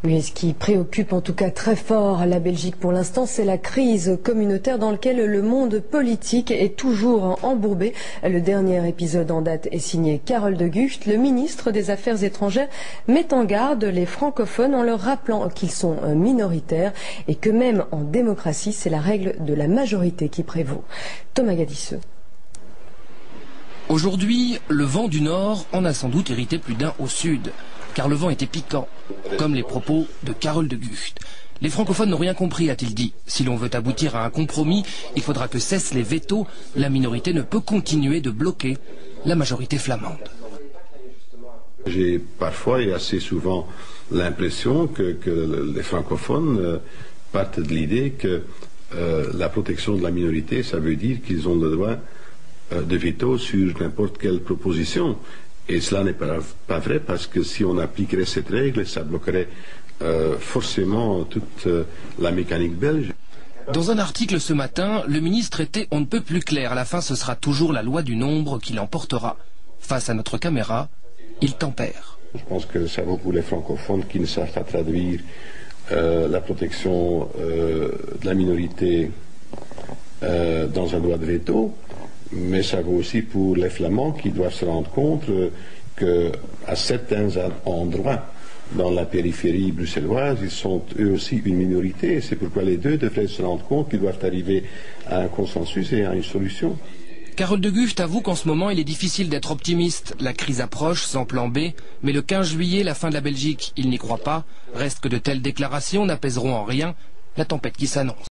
Oui, ce qui préoccupe en tout cas très fort la Belgique pour l'instant, c'est la crise communautaire dans laquelle le monde politique est toujours embourbé. Le dernier épisode en date est signé Karel De Gucht. Le ministre des Affaires étrangères met en garde les francophones en leur rappelant qu'ils sont minoritaires et que même en démocratie, c'est la règle de la majorité qui prévaut. Thomas Gadisseux. Aujourd'hui, le vent du nord en a sans doute irrité plus d'un au sud, car le vent était piquant, comme les propos de Karel De Gucht. Les francophones n'ont rien compris, a-t-il dit. Si l'on veut aboutir à un compromis, il faudra que cessent les vétos. La minorité ne peut continuer de bloquer la majorité flamande. J'ai parfois et assez souvent l'impression que les francophones partent de l'idée que la protection de la minorité, ça veut dire qu'ils ont le droit de veto sur n'importe quelle proposition. Et cela n'est pas vrai, parce que si on appliquerait cette règle, ça bloquerait forcément toute la mécanique belge. Dans un article ce matin, le ministre était on ne peut plus clair. À la fin, ce sera toujours la loi du nombre qui l'emportera. Face à notre caméra, il tempère. Je pense que ça vaut pour les francophones qui ne savent pas traduire la protection de la minorité dans un droit de veto. Mais ça vaut aussi pour les Flamands qui doivent se rendre compte qu'à certains endroits dans la périphérie bruxelloise, ils sont eux aussi une minorité. Et c'est pourquoi les deux devraient se rendre compte qu'ils doivent arriver à un consensus et à une solution. Karel De Gucht avoue qu'en ce moment, il est difficile d'être optimiste. La crise approche sans plan B, mais le 15 juillet, la fin de la Belgique, il n'y croit pas. Reste que de telles déclarations n'apaiseront en rien la tempête qui s'annonce.